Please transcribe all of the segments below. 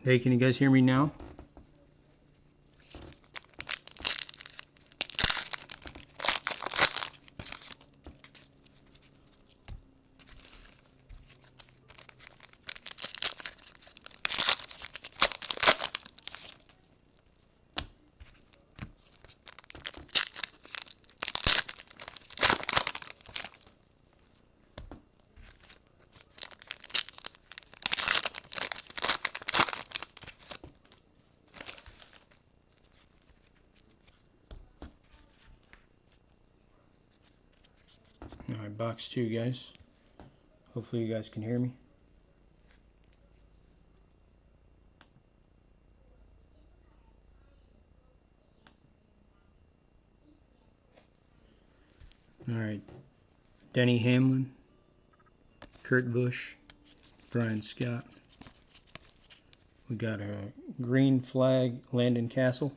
Hey, can you guys hear me now? Alright, box 2, guys. Hopefully you guys can hear me. Alright, Denny Hamlin, Kurt Busch, Brian Scott. We got a green flag, Landon Castle.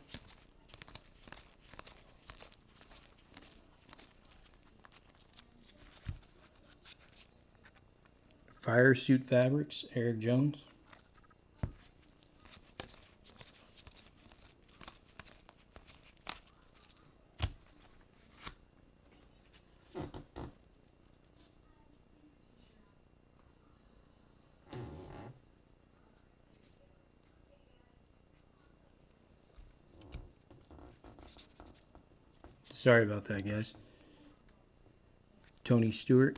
Fire Suit Fabrics, Eric Jones. Sorry about that, guys. Tony Stewart,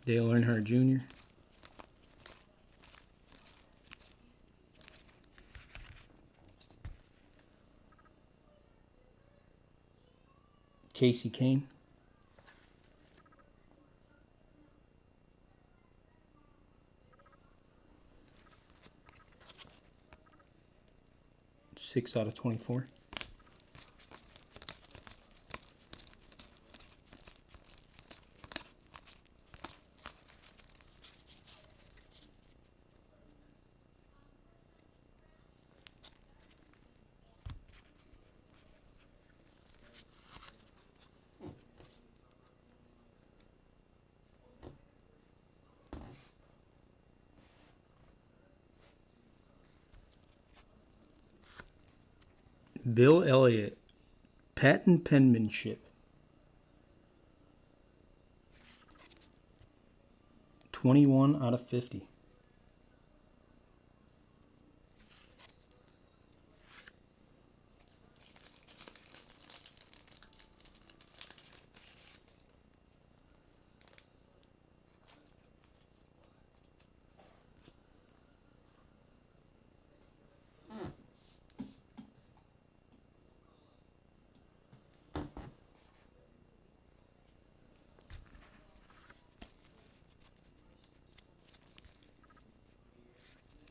Dale Earnhardt Jr., Casey Kane, /6 out of 24. Bill Elliott, patent penmanship, 21 out of 50.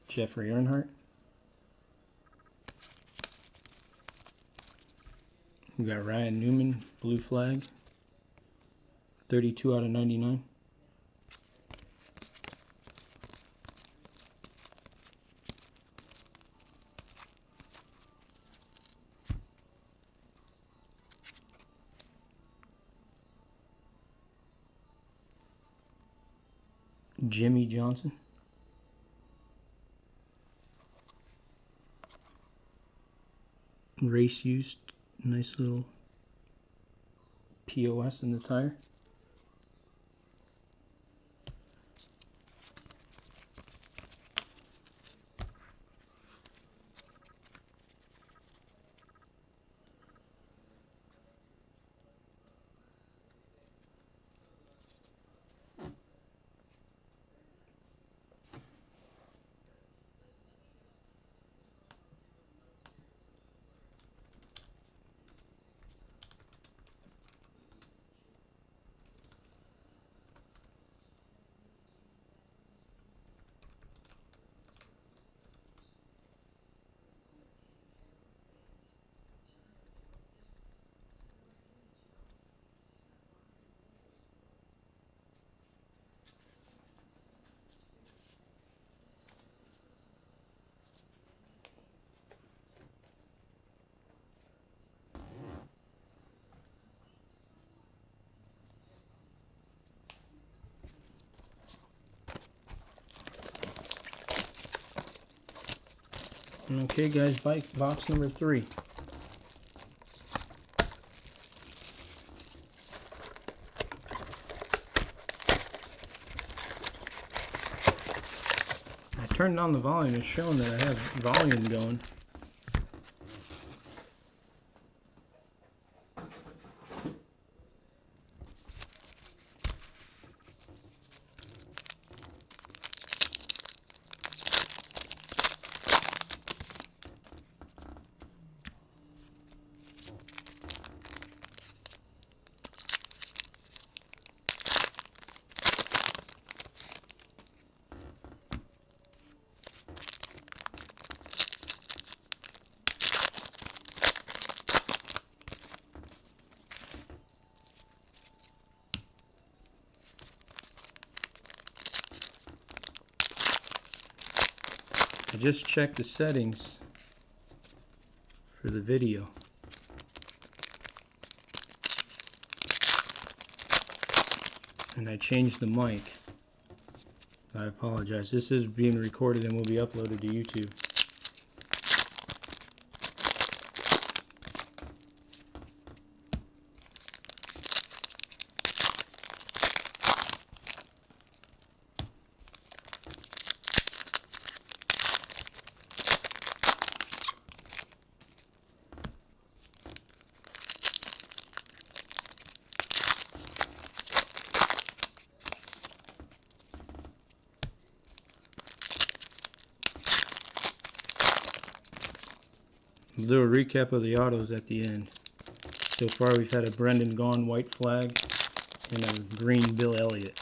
Jeffrey Earnhardt. We got Ryan Newman, blue flag, 32 out of 99. Jimmy Johnson. Race used, nice little POS in the tire. Okay, guys, box number 3. I turned down the volume. It's showing that I have volume going. I just checked the settings for the video. And I changed the mic. I apologize. This is being recorded and will be uploaded to YouTube. We'll do a recap of the autos at the end. So far we've had a Brendan Gaughan white flag and a green Bill Elliott.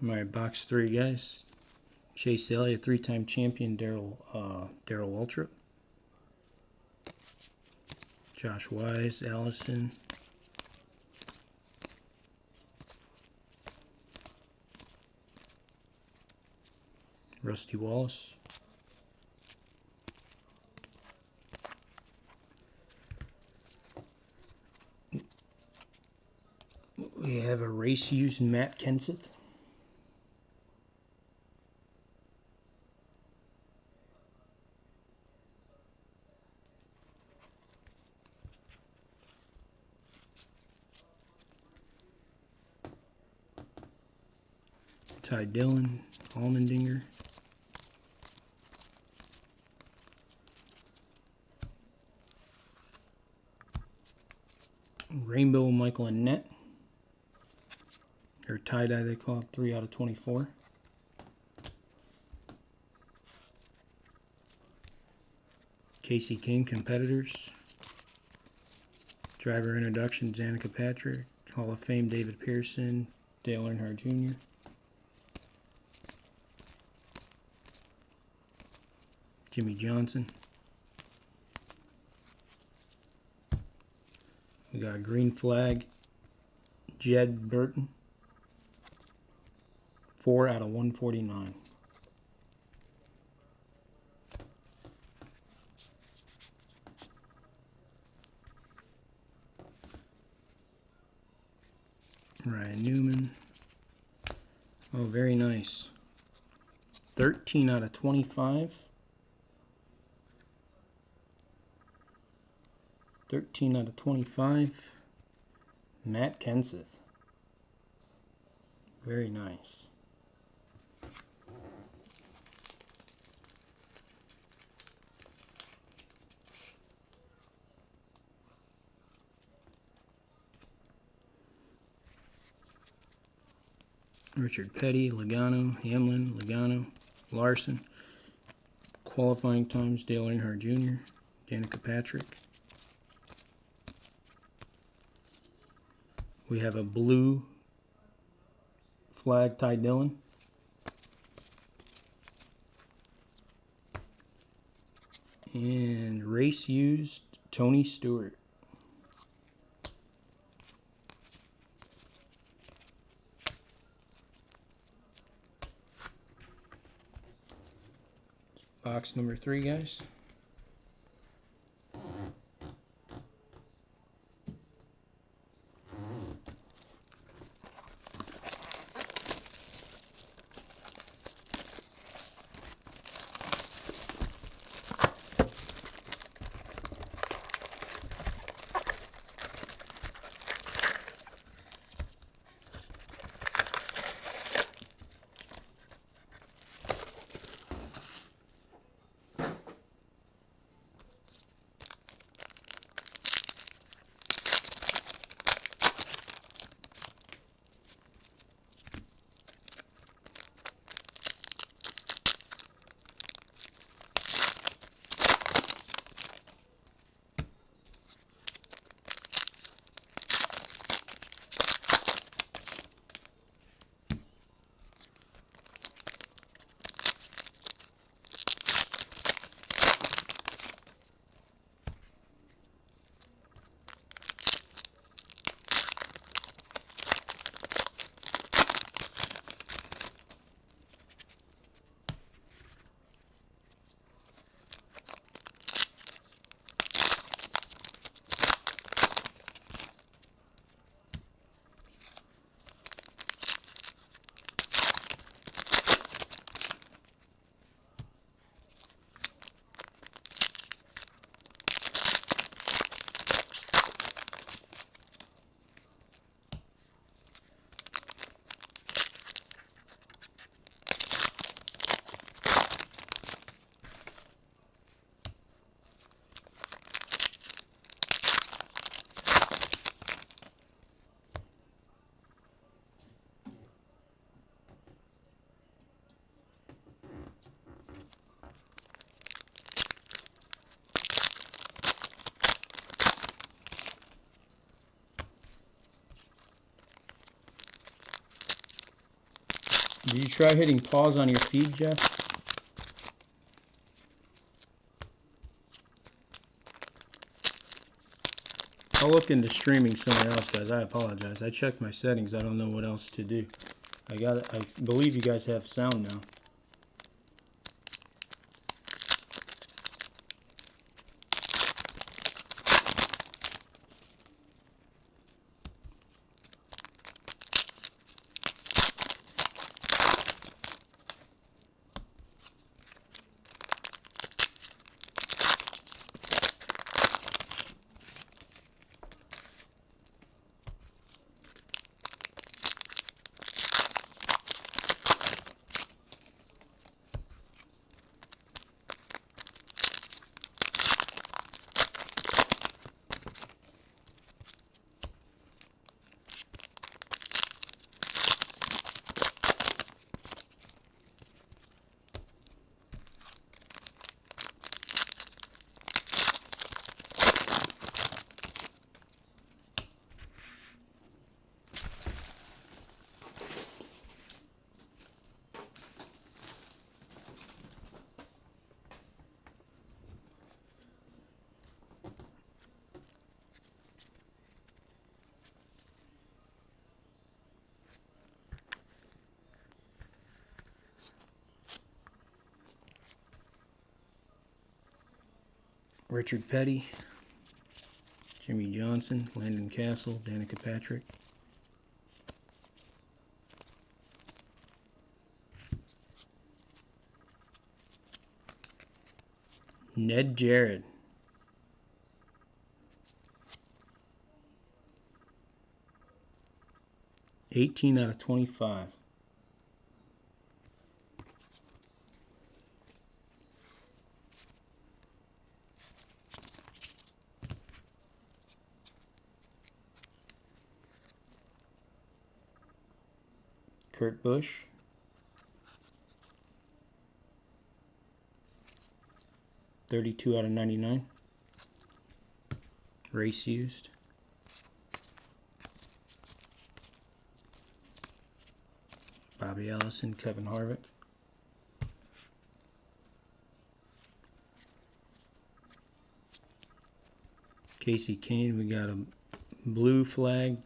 Alright, box 3, guys. Chase Elliott, 3-time champion. Darrell Waltrip. Josh Wise, Allison. Rusty Wallace. We have a race used Matt Kenseth. Ty Dillon, Allmendinger. Rainbow Michael Annett. Or tie-dye they call it, 3 out of 24. Casey King competitors. Driver introduction, Danica Patrick. Hall of Fame, David Pearson, Dale Earnhardt Jr. Jimmy Johnson. We got a green flag, Jed Burton. 4 out of 149. Ryan Newman. Oh, very nice. 13 out of 25. 13 out of 25. Matt Kenseth. Very nice. Richard Petty, Logano, Hamlin, Logano, Larson. Qualifying times, Dale Earnhardt Jr., Danica Patrick. We have a blue flag, Ty Dillon. And race used, Tony Stewart. Box number 3, guys. Did you try hitting pause on your feed, Jeff? I'll look into streaming somewhere else, guys. I apologize. I checked my settings. I don't know what else to do. I believe you guys have sound now. Richard Petty, Jimmy Johnson, Landon Castle, Danica Patrick. Ned Jarrett. 18 out of 25. Kurt Busch. $32 out of 99. Race used. Bobby Allison, Kevin Harvick. Casey Kane, we got a blue flag.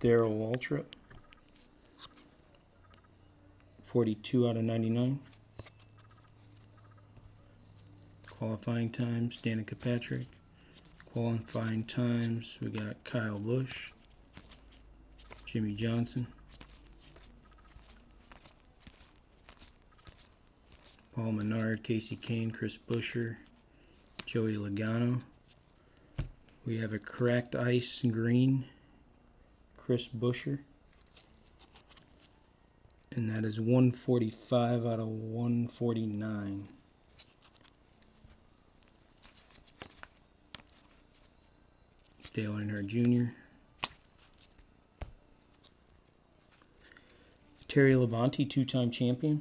Darrell Waltrip. 42 out of 99. Qualifying times, Danica Patrick. Qualifying times, we got Kyle Busch, Jimmy Johnson, Paul Menard, Casey Kane, Chris Buescher, Joey Logano. We have a cracked ice green, Chris Buescher. And that is 145 out of 149. Dale Earnhardt Jr. Terry Labonte, two-time champion.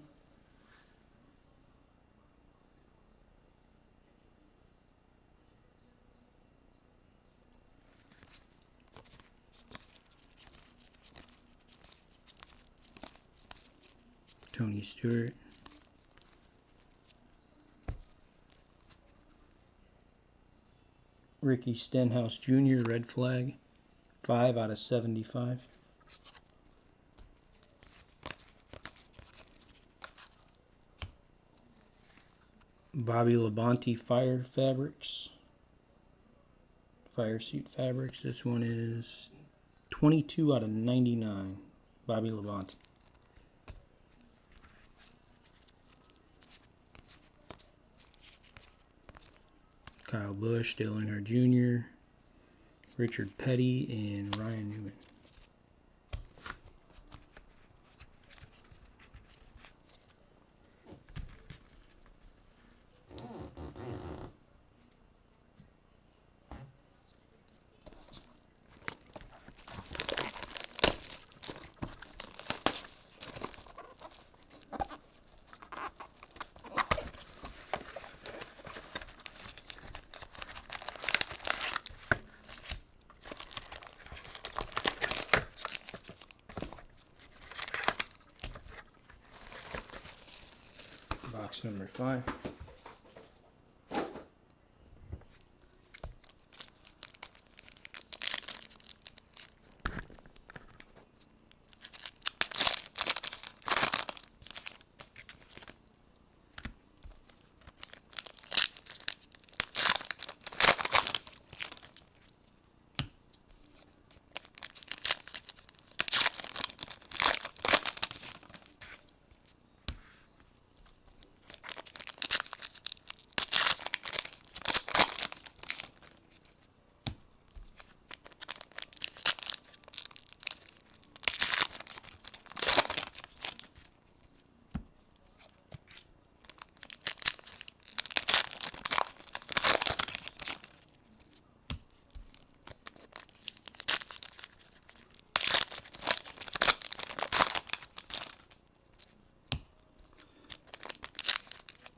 Tony Stewart. Ricky Stenhouse Jr., red flag, 5 out of 75. Bobby Labonte Fire Fabrics. Fire Suit Fabrics. This one is 22 out of 99. Bobby Labonte. Kyle Busch, Dale Earnhardt Jr., Richard Petty, and Ryan Newman. Box number 5.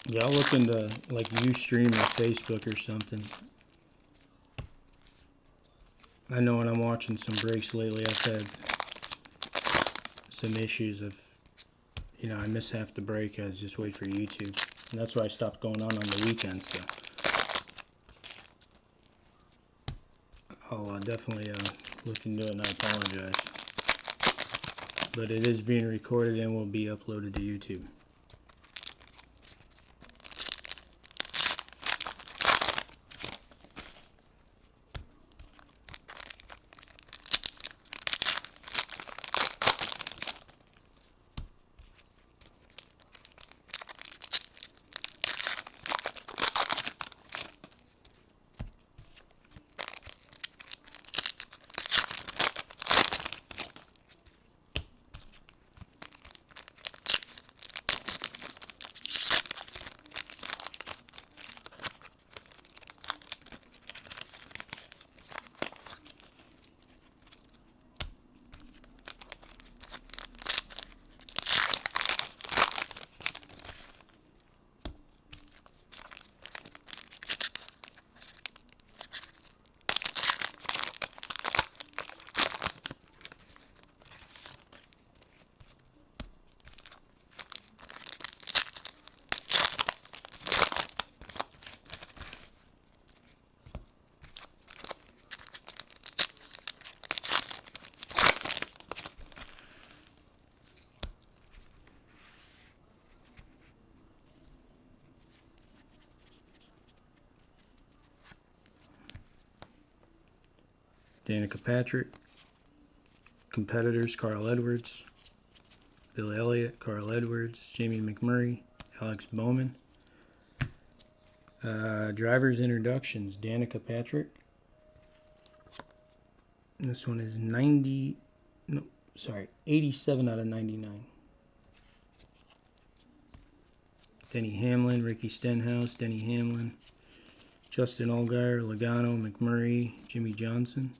Y'all look into like Ustream or Facebook or something. I know when I'm watching some breaks lately, I've had some issues of, you know, I miss half the break. I just wait for YouTube. And that's why I stopped going on the weekends. So I'll definitely look into it, and I apologize. But it is being recorded and will be uploaded to YouTube. Danica Patrick. Competitors, Carl Edwards, Bill Elliott, Carl Edwards, Jamie McMurray, Alex Bowman. Drivers introductions, Danica Patrick. This one is 87 out of 99. Denny Hamlin, Ricky Stenhouse, Denny Hamlin, Justin Allgaier, Logano, McMurray, Jimmy Johnson.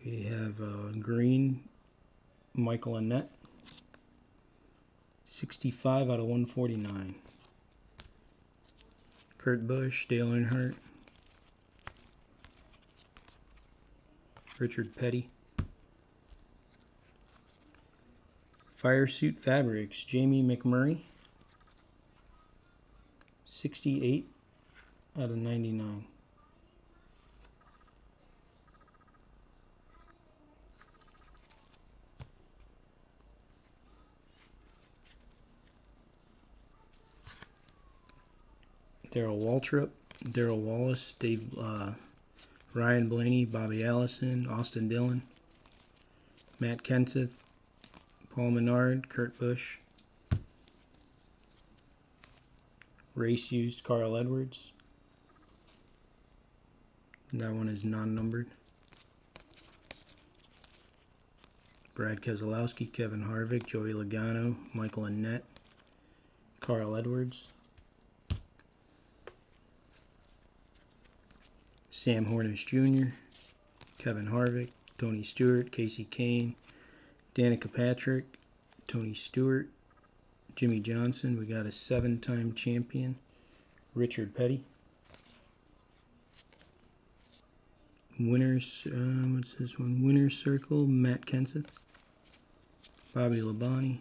We have green, Michael Annett, 65 out of 149. Kurt Busch, Dale Earnhardt, Richard Petty. Fire Suit Fabrics, Jamie McMurray, 68 out of 99. Darrell Waltrip, Darrell Wallace, Ryan Blaney, Bobby Allison, Austin Dillon, Matt Kenseth, Paul Menard, Kurt Busch. Race used, Carl Edwards. That one is non-numbered. Brad Keselowski, Kevin Harvick, Joey Logano, Michael Annett, Carl Edwards. Sam Hornish Jr., Kevin Harvick, Tony Stewart, Casey Kane, Danica Patrick, Tony Stewart, Jimmy Johnson. We got a 7-time champion, Richard Petty. Winners, what's this one? Winner's Circle, Matt Kenseth, Bobby Labonte.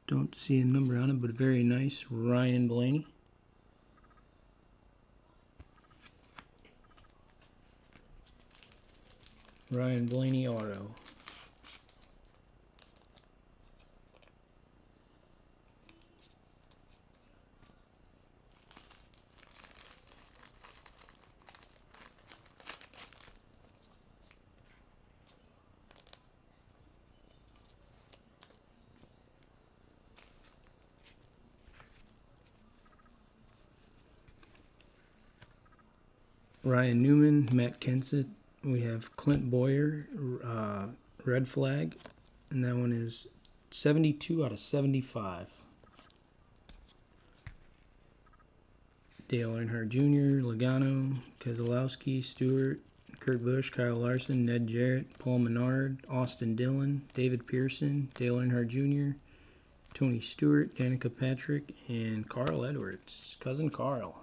Don't see a number on it, but very nice. Ryan Blaney. Ryan Blaney auto. Ryan Newman, Matt Kenseth. We have Clint Boyer, red flag, and that one is 72 out of 75. Dale Earnhardt Jr., Logano, Keselowski, Stewart, Kurt Busch, Kyle Larson, Ned Jarrett, Paul Menard, Austin Dillon, David Pearson, Dale Earnhardt Jr., Tony Stewart, Danica Patrick, and Carl Edwards, Cousin Carl.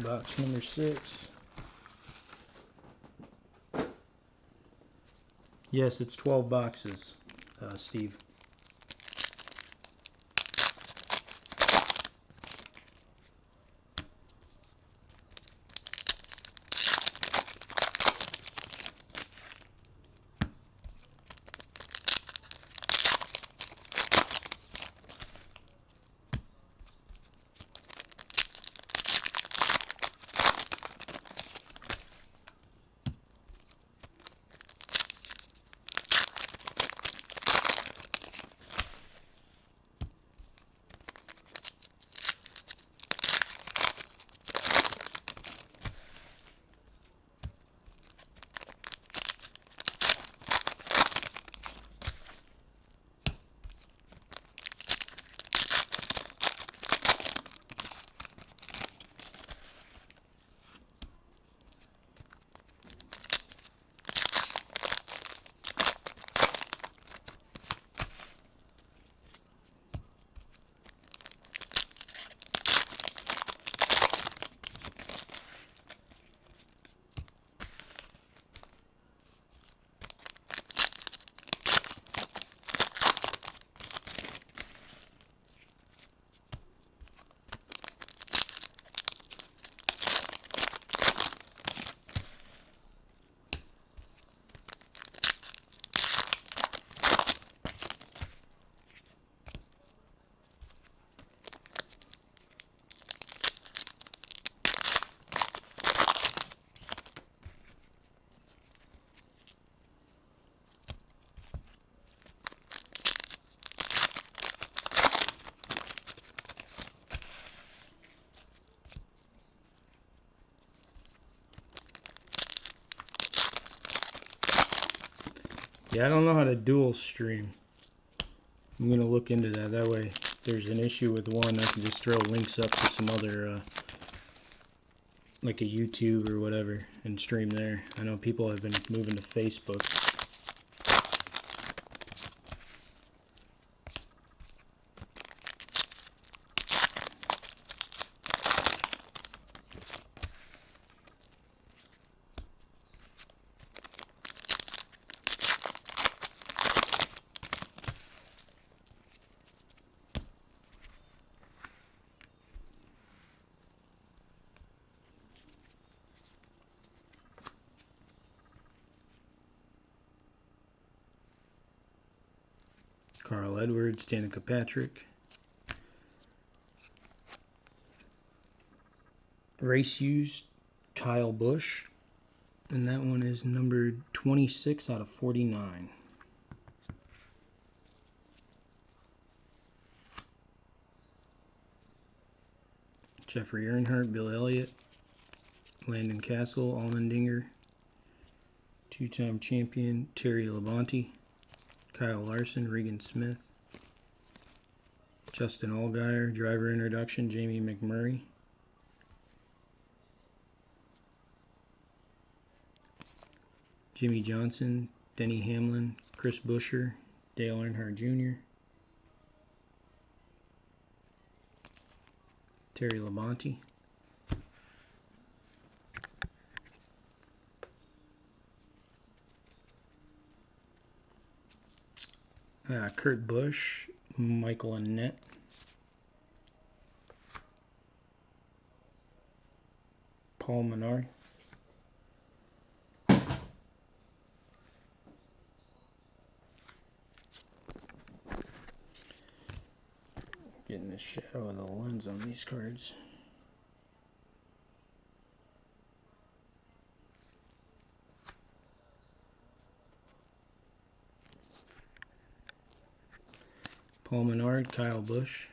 Box number 6. Yes, it's 12 boxes, Steve. Yeah, I don't know how to dual stream. I'm going to look into that. That way, if there's an issue with one, I can just throw links up to some other, like a YouTube or whatever, and stream there. I know people have been moving to Facebook. Carl Edwards, Danica Patrick. Race used, Kyle Busch. And that one is numbered 26 out of 49. Jeffrey Earnhardt, Bill Elliott, Landon Castle, Allmendinger, two-time champion Terry Labonte, Kyle Larson, Regan Smith, Justin Allgaier, driver introduction, Jamie McMurray, Jimmy Johnson, Denny Hamlin, Chris Buescher, Dale Earnhardt Jr., Terry Labonte, Kurt Busch, Michael Annett, Paul Menard, getting the shadow of the lens on these cards. Paul Menard, Kyle Busch,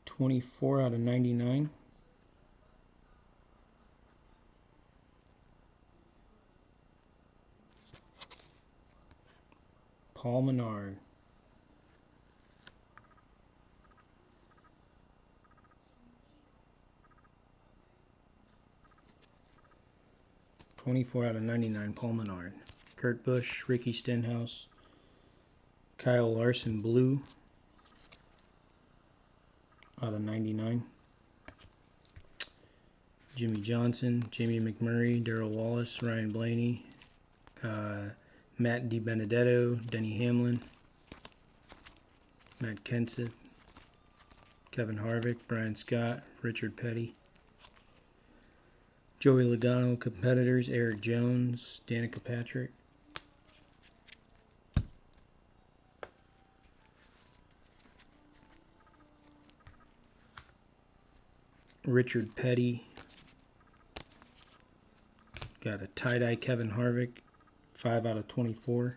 24 out of 99. Paul Menard. (24 out of 99), Paul Menard. Kurt Busch, Ricky Stenhouse, Kyle Larson, blue out of 99. Jimmy Johnson, Jamie McMurray, Darrell Wallace, Ryan Blaney, Matt DiBenedetto, Denny Hamlin, Matt Kenseth, Kevin Harvick, Brian Scott, Richard Petty, Joey Logano, competitors, Eric Jones, Danica Patrick, Richard Petty, got a tie-dye Kevin Harvick, 5 out of 24.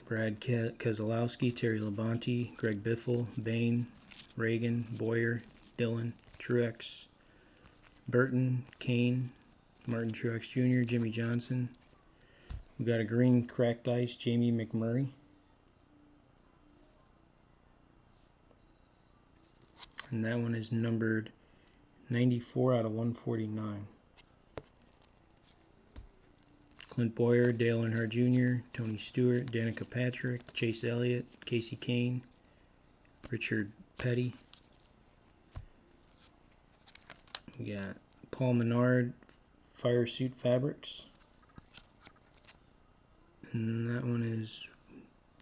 Brad Keselowski, Terry Labonte, Greg Biffle, Bain, Reagan, Boyer, Dillon, Truex, Burton, Kane, Martin Truex Jr., Jimmy Johnson. We got a green cracked ice, Jamie McMurray. And that one is numbered 94 out of 149. Clint Boyer, Dale Earnhardt Jr., Tony Stewart, Danica Patrick, Chase Elliott, Casey Kane, Richard Petty. We got Paul Menard, Fire Suit Fabrics. And that one is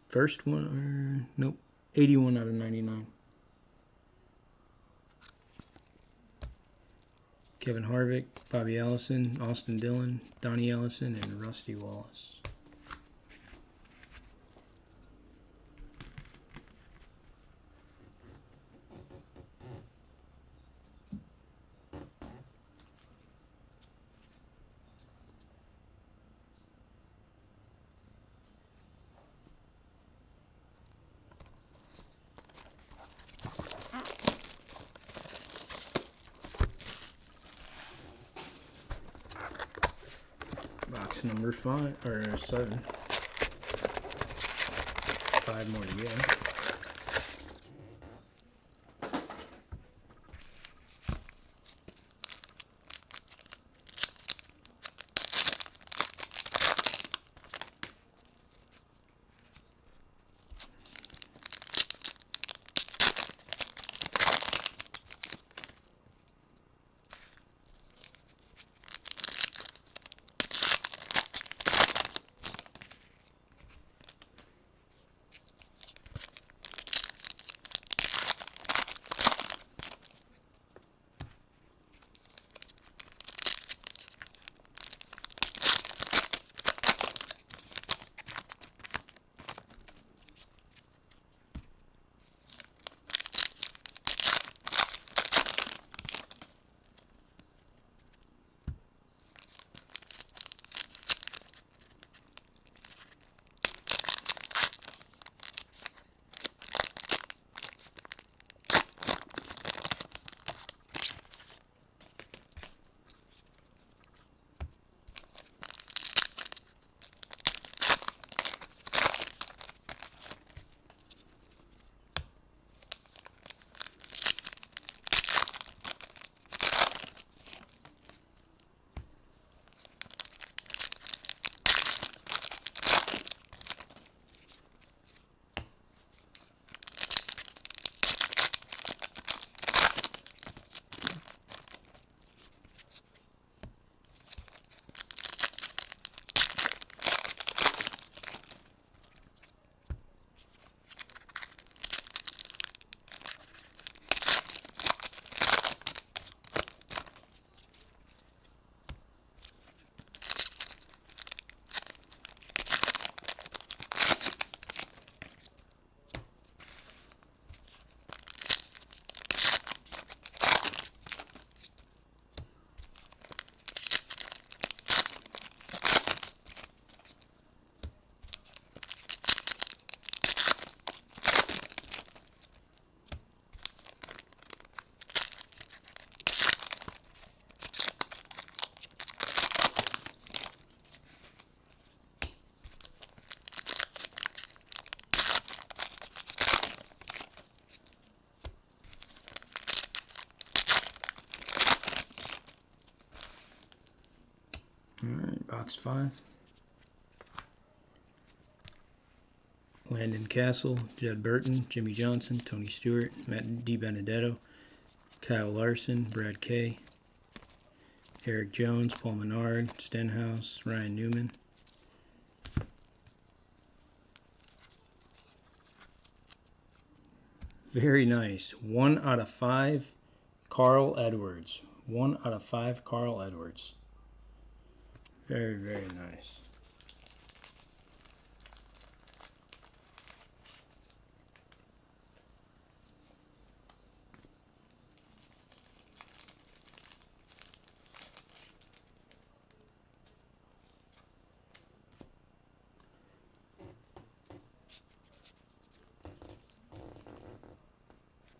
first one, nope, 81 out of 99. Kevin Harvick, Bobby Allison, Austin Dillon, Donnie Ellison, and Rusty Wallace. Box number 5 or 7. 5 more to go. Alright, box 5. Landon Castle, Jed Burton, Jimmy Johnson, Tony Stewart, Matt DiBenedetto, Kyle Larson, Brad Kay, Eric Jones, Paul Menard, Stenhouse, Ryan Newman. Very nice. 1 out of 5, Carl Edwards. 1 out of 5, Carl Edwards. Very, very nice.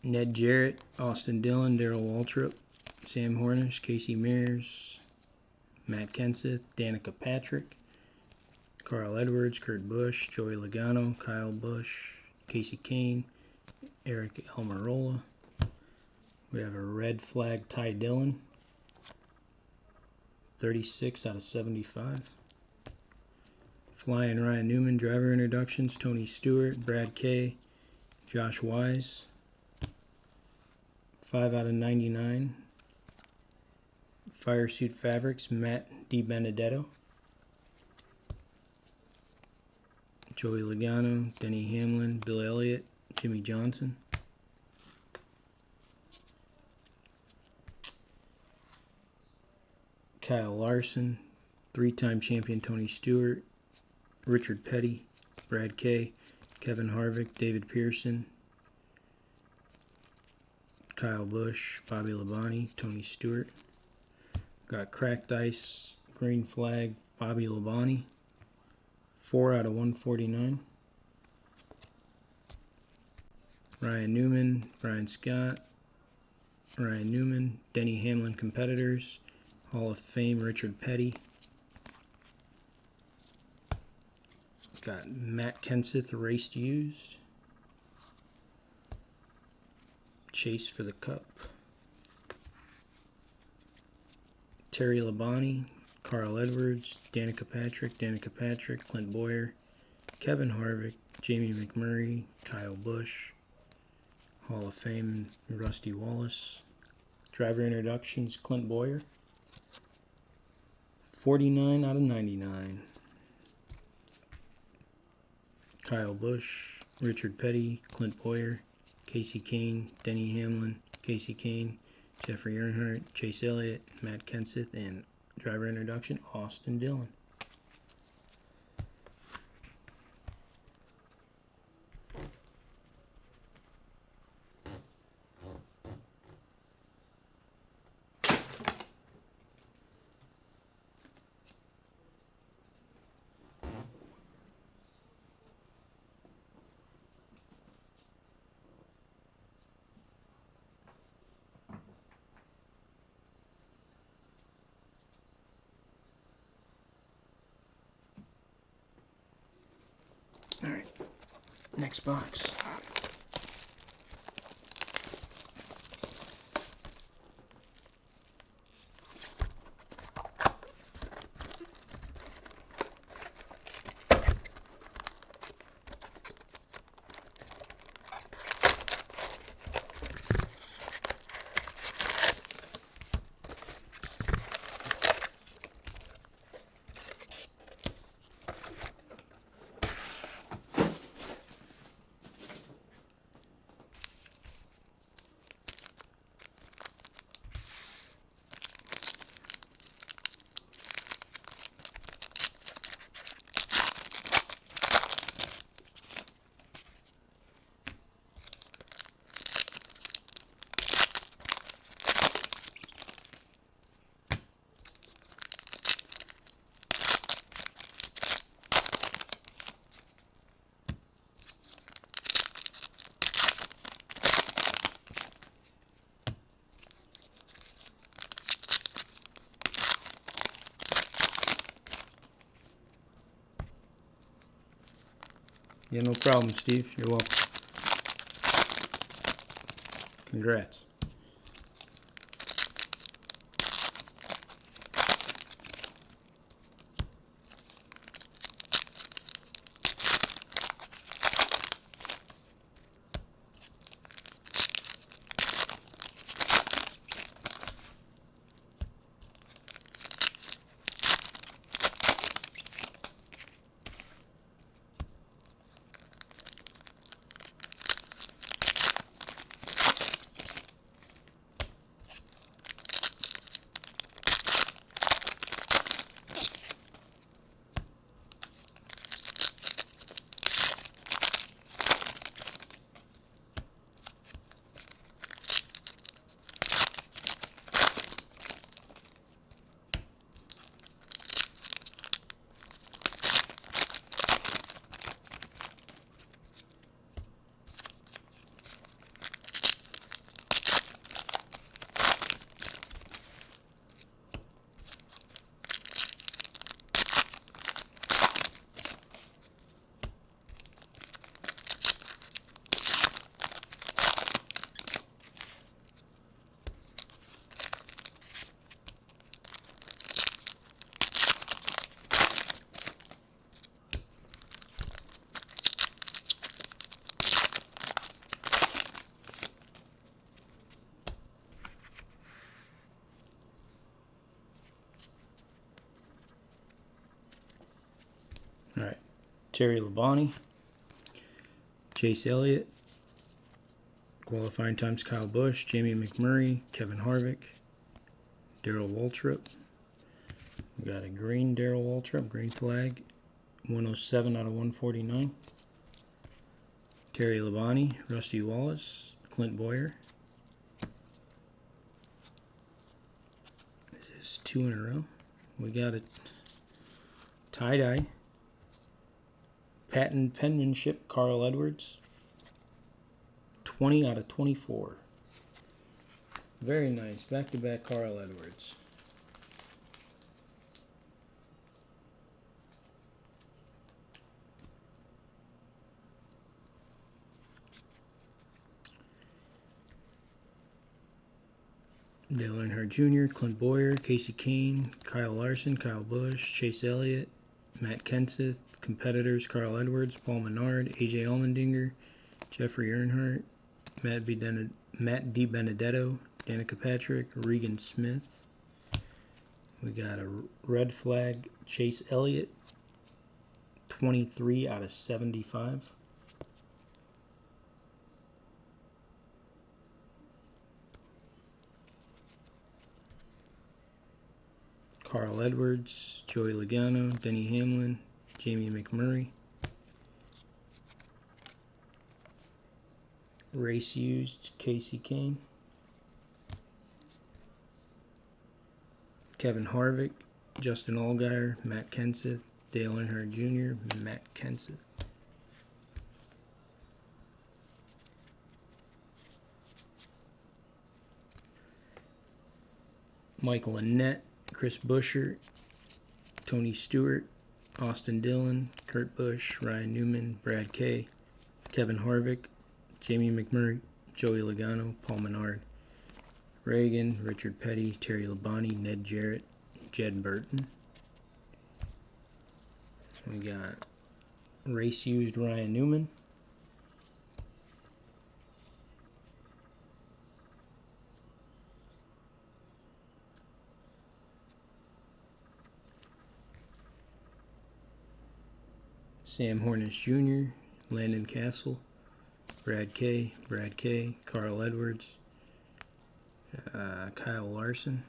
Ned Jarrett, Austin Dillon, Darrell Waltrip, Sam Hornish, Casey Mears, Matt Kenseth, Danica Patrick, Carl Edwards, Kurt Busch, Joey Logano, Kyle Busch, Casey Kane, Eric Almirola. We have a red flag Ty Dillon, 36 out of 75. Flying Ryan Newman, driver introductions, Tony Stewart, Brad Kay, Josh Wise, 5 out of 99. Fire Suit Fabrics, Matt DiBenedetto, Joey Logano, Denny Hamlin, Bill Elliott, Jimmy Johnson. Kyle Larson, 3-time champion Tony Stewart, Richard Petty, Brad Kay, Kevin Harvick, David Pearson, Kyle Busch, Bobby Labonte, Tony Stewart. Got Cracked Ice, Green Flag, Bobby Labonte, 4 out of 149. Ryan Newman, Brian Scott, Ryan Newman, Denny Hamlin Competitors, Hall of Fame Richard Petty, Got Matt Kenseth raced used. Chase for the Cup. Terry Labonte, Carl Edwards, Danica Patrick, Clint Boyer, Kevin Harvick, Jamie McMurray, Kyle Busch, Hall of Fame, Rusty Wallace. Driver introductions, Clint Boyer. 49 out of 99. Kyle Busch, Richard Petty, Clint Boyer, Casey Kane, Denny Hamlin, Casey Kane, Jeffrey Earnhardt, Chase Elliott, Matt Kenseth, and driver introduction, Austin Dillon. All right, next box. Yeah, no problem, Steve. You're welcome. Congrats. All right, Terry Labonte, Chase Elliott, qualifying times Kyle Busch, Jamie McMurray, Kevin Harvick, Darrell Waltrip. We got a green Darrell Waltrip, green flag, 107 out of 149. Terry Labonte, Rusty Wallace, Clint Boyer. This is 2 in a row. We got a tie-dye. Patent penmanship, Carl Edwards. 20 out of 24. Very nice. Back-to-back Carl Edwards. Dale Earnhardt Jr., Clint Boyer, Casey Kane, Kyle Larson, Kyle Busch, Chase Elliott, Matt Kenseth, competitors Carl Edwards, Paul Menard, AJ Allmendinger, Jeffrey Earnhardt, Matt DiBenedetto, Danica Patrick, Regan Smith. We got a red flag Chase Elliott, 23 out of 75. Carl Edwards, Joey Logano, Denny Hamlin, Jamie McMurray. Race used Casey Kane. Kevin Harvick, Justin Allgaier, Matt Kenseth, Dale Earnhardt Jr., Matt Kenseth. Michael Annett, Chris Buescher, Tony Stewart, Austin Dillon, Kurt Busch, Ryan Newman, Brad Kay, Kevin Harvick, Jamie McMurray, Joey Logano, Paul Menard, Reagan, Richard Petty, Terry Labonte, Ned Jarrett, Jed Burton. We got race used Ryan Newman. Sam Hornish Jr., Landon Castle, Brad Kay, Carl Edwards, Kyle Larson,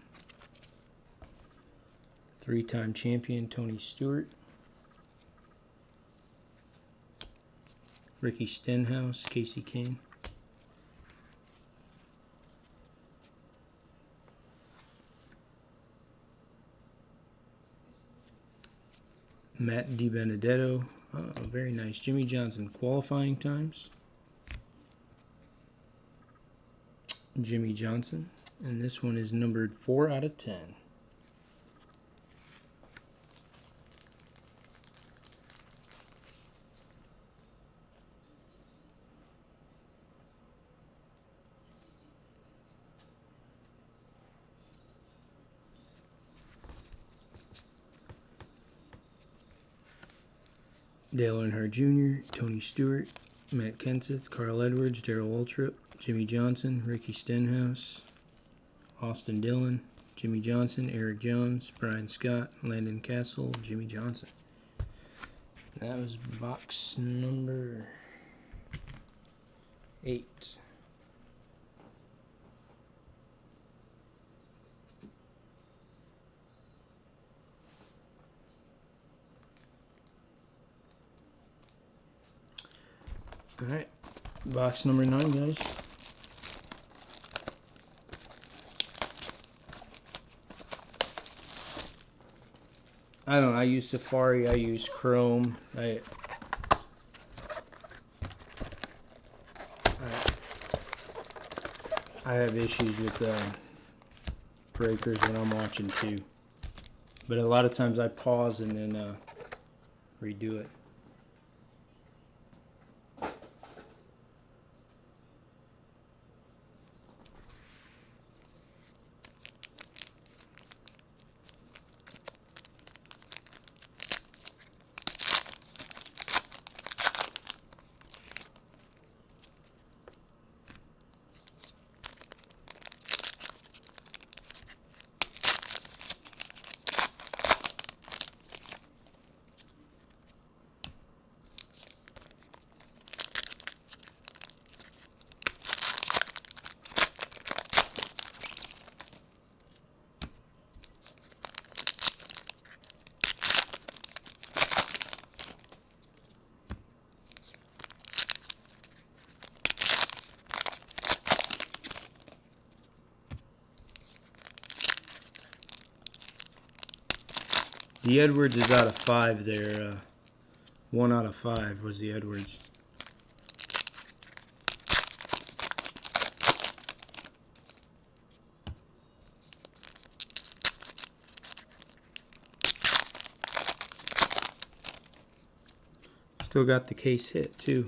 three-time champion Tony Stewart, Ricky Stenhouse, Casey Kane, Matt DiBenedetto, very nice, Jimmy Johnson qualifying times, Jimmy Johnson, and this one is numbered 4 out of 10. Dale Earnhardt Jr., Tony Stewart, Matt Kenseth, Carl Edwards, Darrell Waltrip, Jimmy Johnson, Ricky Stenhouse, Austin Dillon, Jimmy Johnson, Eric Jones, Brian Scott, Landon Castle, Jimmy Johnson. That was box number 8. Alright, box number 9, guys. I don't know, I use Safari, I use Chrome, I have issues with breakers when I'm watching too. But a lot of times I pause and then redo it. The Edwards is out of 5 there. 1 out of 5 was the Edwards. Still got the case hit too.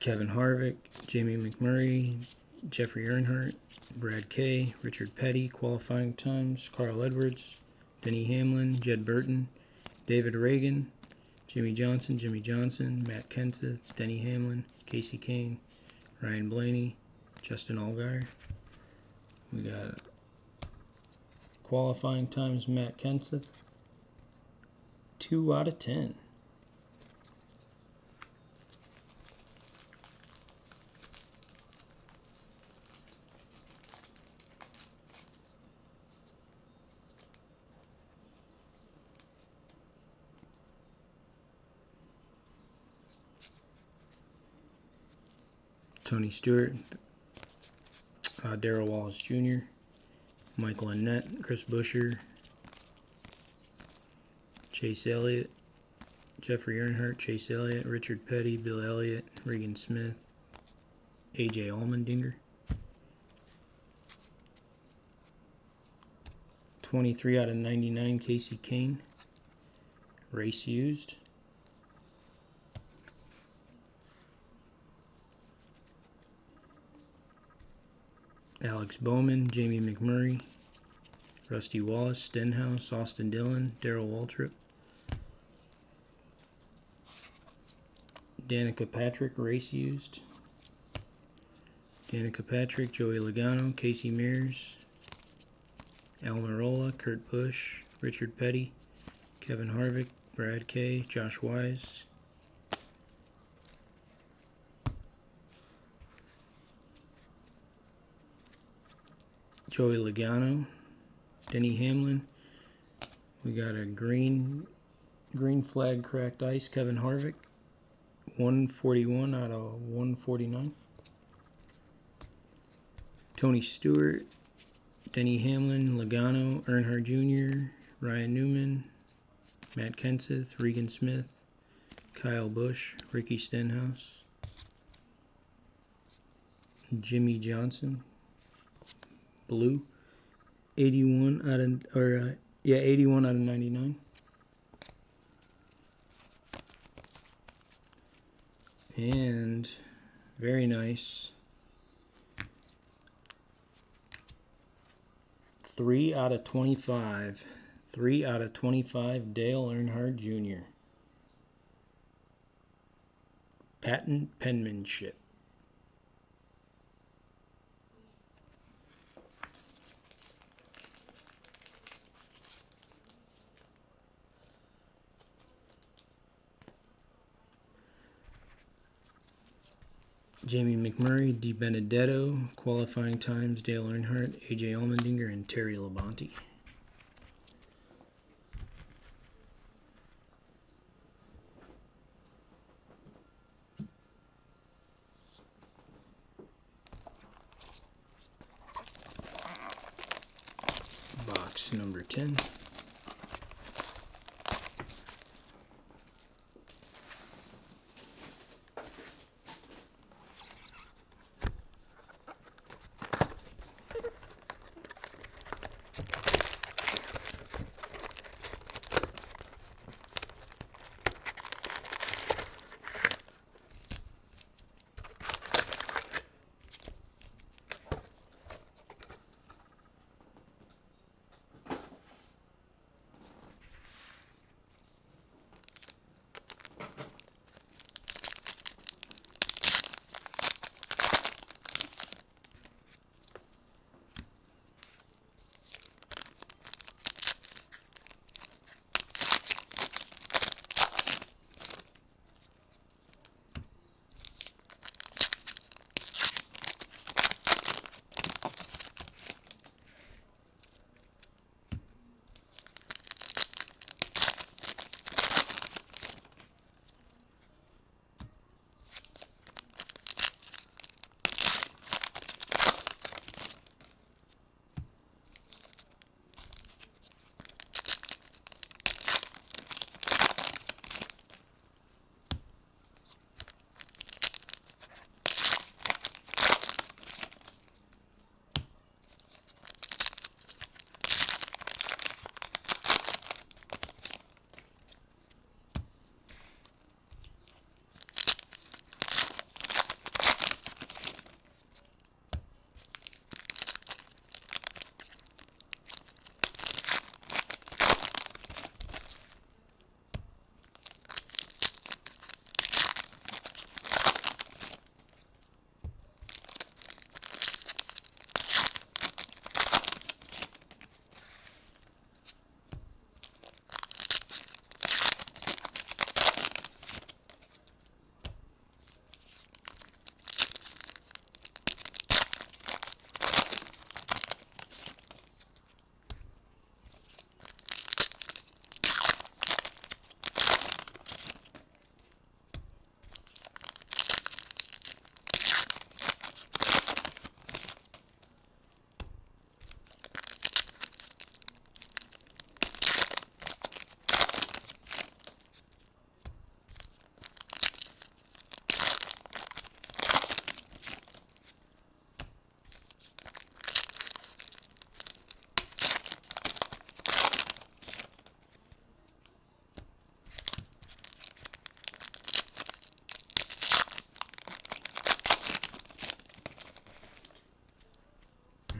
Kevin Harvick, Jamie McMurray, Jeffrey Earnhardt, Brad Kay, Richard Petty, qualifying times, Carl Edwards, Denny Hamlin, Jed Burton, David Reagan, Jimmy Johnson, Matt Kenseth, Denny Hamlin, Casey Kane, Ryan Blaney, Justin Allgaier. We got qualifying times, Matt Kenseth, 2 out of 10. Tony Stewart, Darrell Wallace Jr., Michael Annett, Chris Buescher, Chase Elliott, Jeffrey Earnhardt, Chase Elliott, Richard Petty, Bill Elliott, Regan Smith, AJ Allmendinger. 23 out of 99, Casey Kane. Race used. Alex Bowman, Jamie McMurray, Rusty Wallace, Stenhouse, Austin Dillon, Darrell Waltrip, Danica Patrick, race used. Danica Patrick, Joey Logano, Casey Mears, Almirola, Kurt Busch, Richard Petty, Kevin Harvick, Brad Kay, Josh Wise, Joey Logano, Denny Hamlin. We got a green flag cracked ice, Kevin Harvick, 141 out of 149. Tony Stewart, Denny Hamlin, Logano, Earnhardt Jr., Ryan Newman, Matt Kenseth, Regan Smith, Kyle Busch, Ricky Stenhouse, Jimmy Johnson, blue, 81 out of 99. And very nice, 3 out of 25. 3 out of 25, Dale Earnhardt Jr. Patent penmanship. Jamie McMurray, DiBenedetto, qualifying times, Dale Earnhardt, AJ Allmendinger, and Terry Labonte. Box number 10.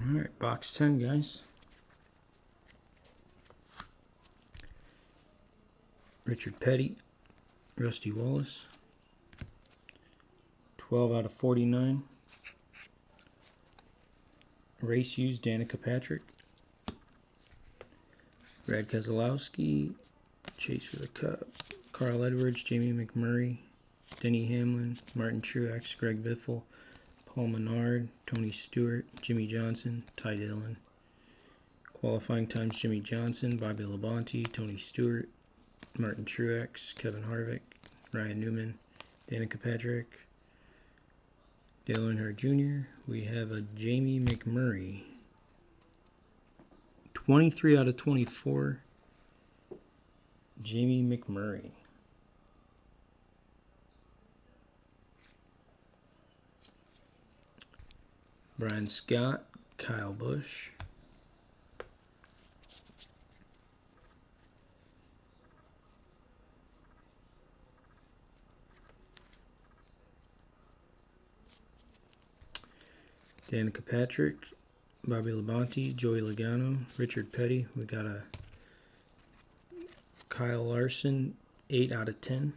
Alright, box 10, guys. Richard Petty, Rusty Wallace, 12 out of 49. Race Used, Danica Patrick, Brad Keselowski, Chase for the Cup, Carl Edwards, Jamie McMurray, Denny Hamlin, Martin Truex, Greg Biffle, Paul Menard, Tony Stewart, Jimmy Johnson, Ty Dillon. Qualifying times: Jimmy Johnson, Bobby Labonte, Tony Stewart, Martin Truex, Kevin Harvick, Ryan Newman, Danica Patrick, Dale Earnhardt Jr. We have a Jamie McMurray. 23 out of 24. Jamie McMurray. Brian Scott, Kyle Busch. Danica Patrick, Bobby Labonte, Joey Logano, Richard Petty. We got a Kyle Larson, 8 out of 10.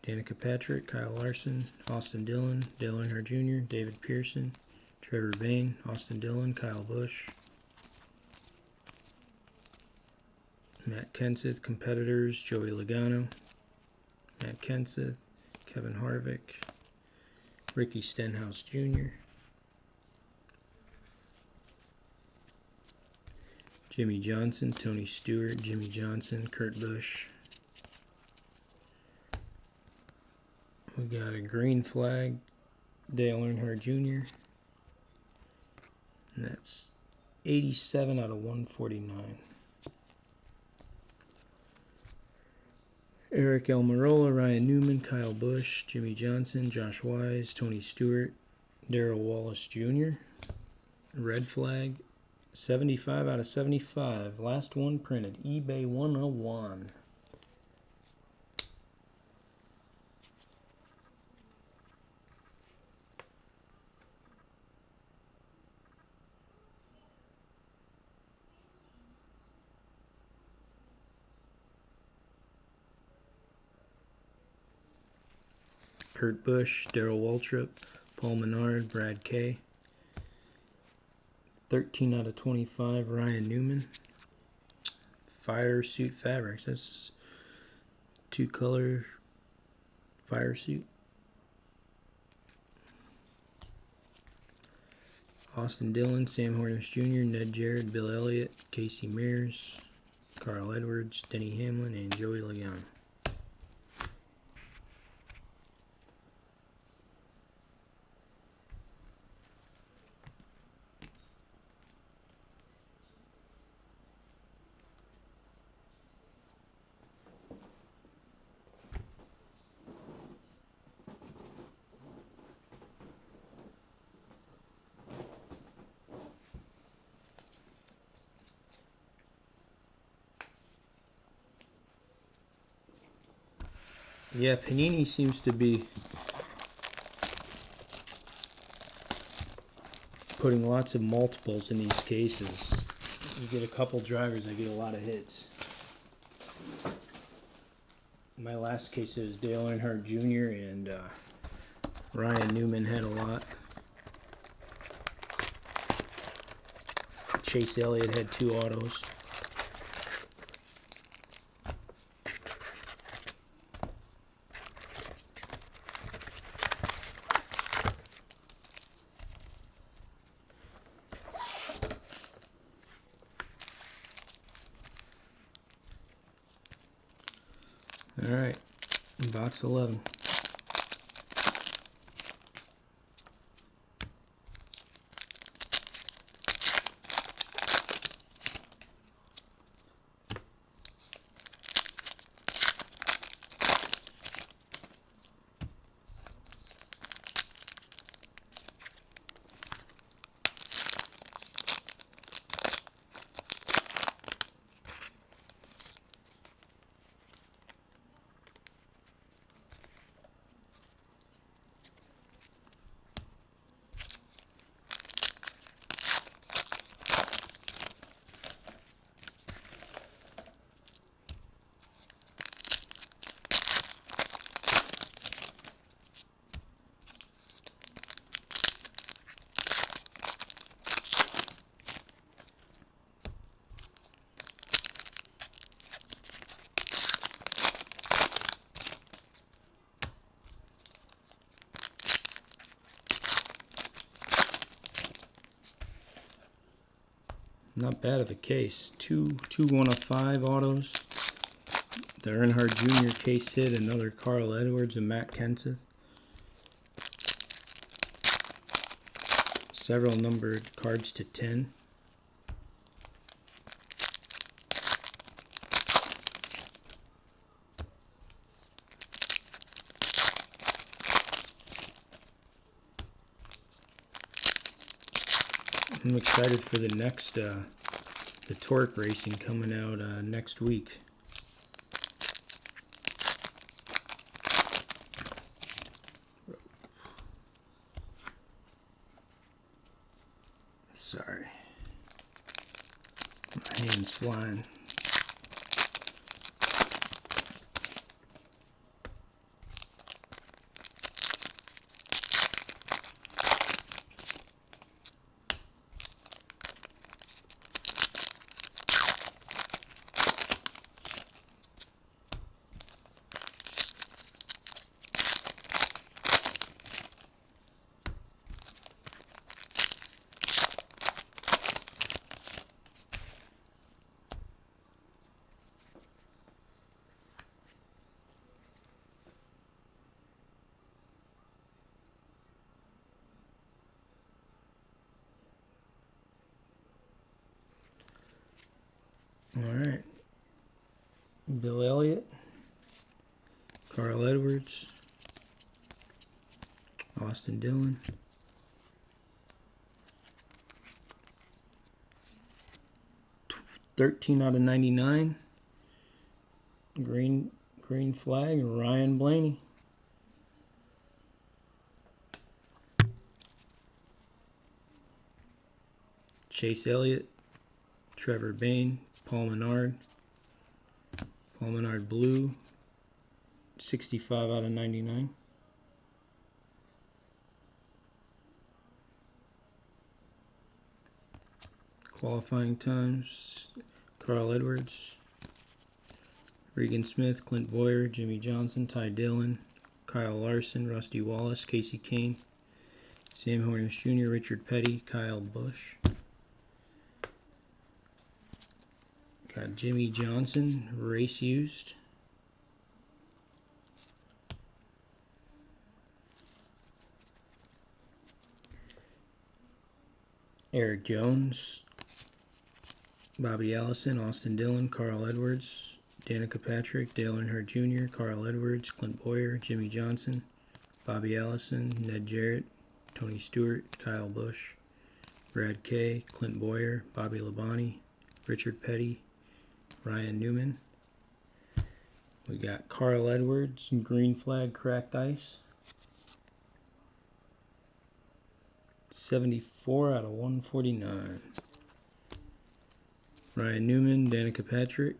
Danica Patrick, Kyle Larson, Austin Dillon, Dale Earnhardt Jr., David Pearson, Trevor Bayne, Austin Dillon, Kyle Busch. Matt Kenseth, competitors, Joey Logano, Matt Kenseth, Kevin Harvick, Ricky Stenhouse Jr., Jimmy Johnson, Tony Stewart, Jimmy Johnson, Kurt Busch. We got a green flag, Dale Earnhardt Jr., and that's 87 out of 149. Eric Almirola, Ryan Newman, Kyle Busch, Jimmy Johnson, Josh Wise, Tony Stewart, Darrell Wallace Jr. Red flag, 75 out of 75. Last one printed, eBay 101. Kurt Busch, Darrell Waltrip, Paul Menard, Brad Kay. 13 out of 25, Ryan Newman. Fire Suit Fabrics. That's 2-color fire suit. Austin Dillon, Sam Hornish Jr., Ned Jarrett, Bill Elliott, Casey Mears, Carl Edwards, Denny Hamlin, and Joey Logano. Yeah, Panini seems to be putting lots of multiples in these cases. You get a couple drivers, I get a lot of hits. My last case was Dale Earnhardt Jr. and Ryan Newman had a lot. Chase Elliott had 2 autos. All right, box 11. Not bad of a case. Two 1 of 5 autos. The Earnhardt Jr. case hit, another Carl Edwards and Matt Kenseth. Several numbered cards to 10. I'm excited for the next, the Torque Racing coming out next week. Sorry. My hand's flying. Alright. Bill Elliott, Carl Edwards, Austin Dillon, $13 out of 99. Green flag, Ryan Blaney. Chase Elliott, Trevor Bayne, Paul Menard. Paul Menard blue, 65 out of 99. Qualifying times, Carl Edwards, Regan Smith, Clint Boyer, Jimmy Johnson, Ty Dillon, Kyle Larson, Rusty Wallace, Casey Kane, Sam Hornish Jr., Richard Petty, Kyle Busch. Got Jimmy Johnson, race used. Eric Jones, Bobby Allison, Austin Dillon, Carl Edwards, Danica Patrick, Dale Earnhardt Jr., Carl Edwards, Clint Boyer, Jimmy Johnson, Bobby Allison, Ned Jarrett, Tony Stewart, Kyle Busch, Brad Kay, Clint Boyer, Bobby Labonte, Richard Petty, Ryan Newman. We got Carl Edwards, green flag, cracked ice. 74 out of 149. Ryan Newman, Danica Patrick,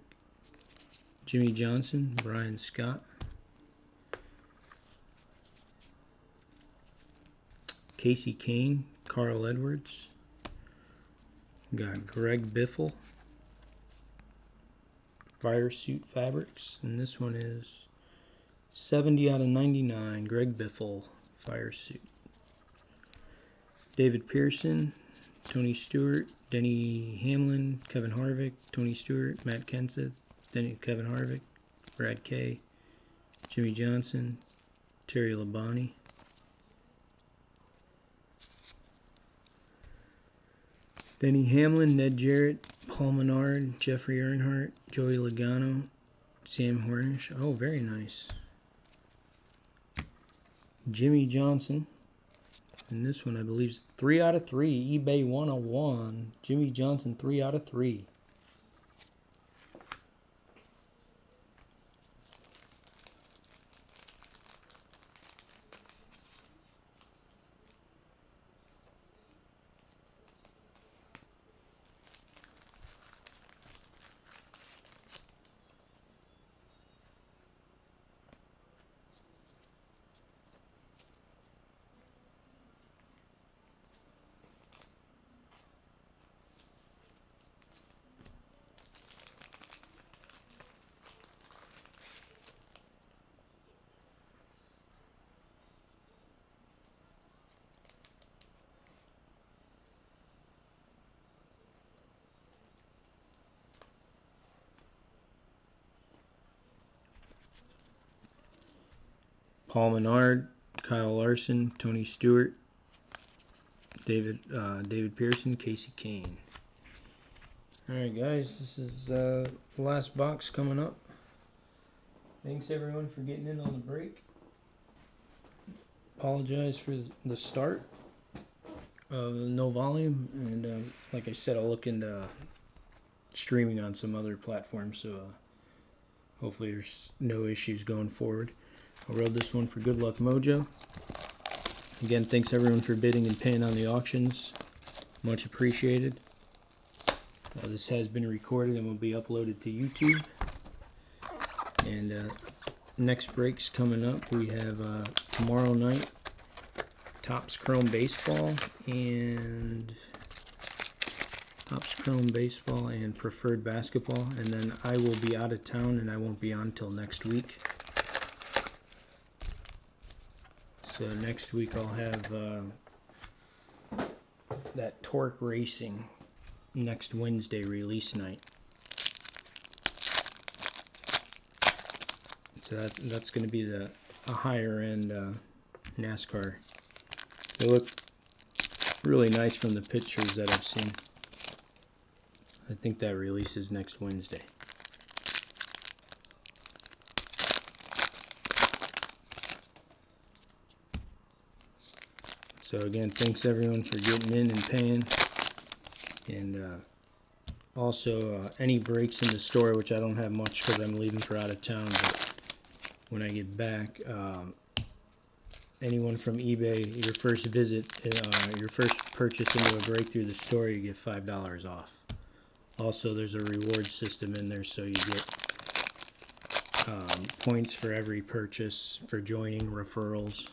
Jimmy Johnson, Brian Scott. Casey Kane, Carl Edwards. Got Greg Biffle, Fire Suit Fabrics, and this one is 70 out of 99, Greg Biffle, Fire Suit. David Pearson, Tony Stewart, Denny Hamlin, Kevin Harvick, Tony Stewart, Matt Kenseth, Kevin Harvick, Brad Kay, Jimmy Johnson, Terry Labonte. Denny Hamlin, Ned Jarrett, Paul Menard, Jeffrey Earnhardt, Joey Logano, Sam Hornish. Oh, very nice. Jimmy Johnson. And this one, I believe, is 3 out of 3. eBay 101. Jimmy Johnson, 3 out of 3. Paul Menard, Kyle Larson, Tony Stewart, David Pearson, Casey Kane. Alright guys, this is the last box coming up. Thanks everyone for getting in on the break. Apologize for the start of no volume, and like I said, I'll look into streaming on some other platforms, so hopefully there's no issues going forward. I'll roll this one for Good Luck Mojo. Again, thanks everyone for bidding and paying on the auctions. Much appreciated. This has been recorded and will be uploaded to YouTube. And next breaks coming up, we have tomorrow night, Topps Chrome Baseball and Preferred Basketball. And then I will be out of town and I won't be on till next week. So next week I'll have that Torque Racing next Wednesday release night. So that's going to be a higher end Nascar. They look really nice from the pictures that I've seen. I think that releases next Wednesday. So again, thanks everyone for getting in and paying. And also any breaks in the store, which I don't have much because I'm leaving for out of town, but when I get back, anyone from eBay, your first visit, your first purchase into a break through the store, you get $5 off. Also, there's a reward system in there, so you get points for every purchase for joining, referrals.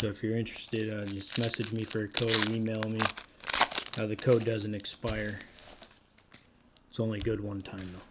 So if you're interested, just message me for a code or email me. The code doesn't expire. It's only good one time though.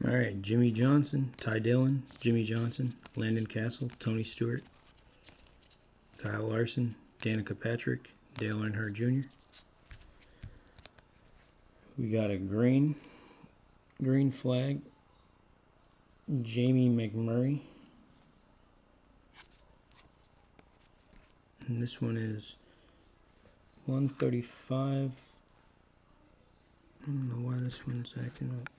Alright, Jimmy Johnson, Ty Dillon, Jimmy Johnson, Landon Castle, Tony Stewart, Kyle Larson, Danica Patrick, Dale Earnhardt Jr. We got a green flag, Jamie McMurray. And this one is 135. I don't know why this one's acting up.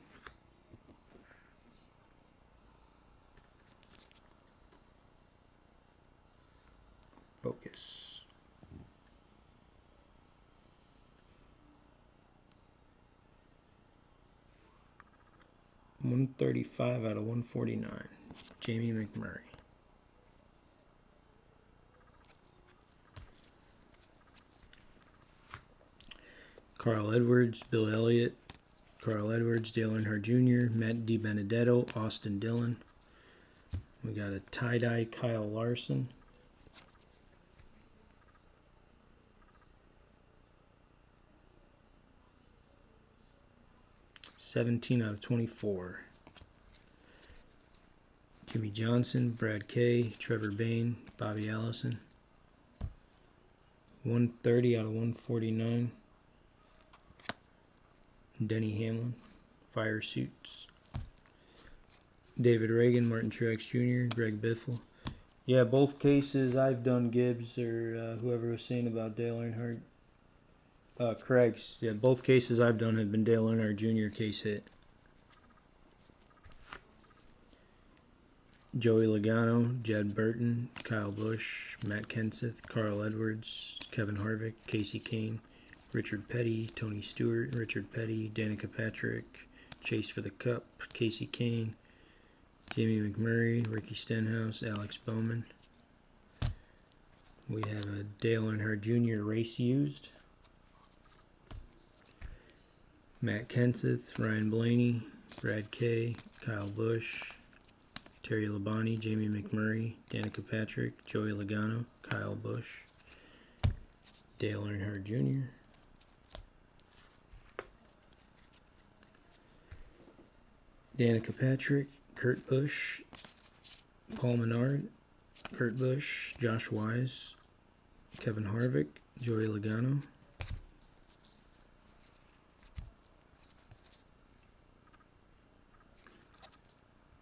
Focus. $135 out of 149. Jamie McMurray. Carl Edwards, Bill Elliott, Carl Edwards, Dale Earnhardt Jr., Matt DiBenedetto, Austin Dillon. We got a tie-dye Kyle Larson. $17 out of 24. Jimmy Johnson, Brad Kay, Trevor Bayne, Bobby Allison. 130 out of 149. Denny Hamlin. Fire Suits. David Reagan, Martin Truex Jr., Greg Biffle. Yeah, both cases I've done Gibbs or whoever was saying about Dale Earnhardt. Craig's. Yeah, both cases I've done have been Dale Earnhardt Jr. case hit. Joey Logano, Jed Burton, Kyle Busch, Matt Kenseth, Carl Edwards, Kevin Harvick, Casey Kane, Richard Petty, Tony Stewart, Richard Petty, Danica Patrick, Chase for the Cup, Casey Kane, Jamie McMurray, Ricky Stenhouse, Alex Bowman. We have a Dale Earnhardt Jr. race used. Matt Kenseth, Ryan Blaney, Brad Kay, Kyle Busch, Terry Labonte, Jamie McMurray, Danica Patrick, Joey Logano, Kyle Busch, Dale Earnhardt Jr., Danica Patrick, Kurt Busch, Paul Menard, Kurt Busch, Josh Wise, Kevin Harvick, Joey Logano.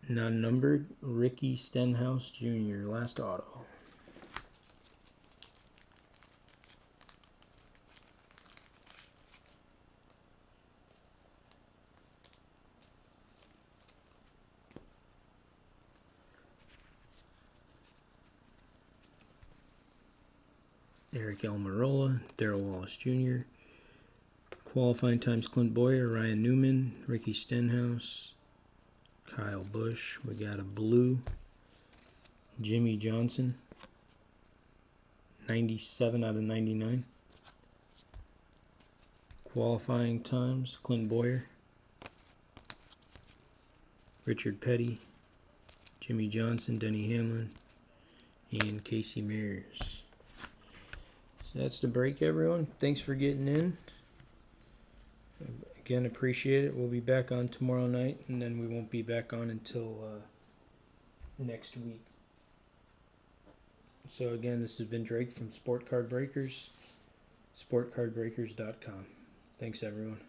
Non-numbered, Ricky Stenhouse Jr., last auto. Eric Almirola, Darrell Wallace Jr., qualifying times Clint Boyer, Ryan Newman, Ricky Stenhouse, Kyle Busch. We got a blue Jimmy Johnson, 97 out of 99. Qualifying times Clint Boyer, Richard Petty, Jimmy Johnson, Denny Hamlin, and Casey Mears. So that's the break, everyone. Thanks for getting in. Again, appreciate it. We'll be back on tomorrow night, and then we won't be back on until next week. So again, this has been Drake from Sport Card Breakers, sportcardbreakers.com. Thanks, everyone.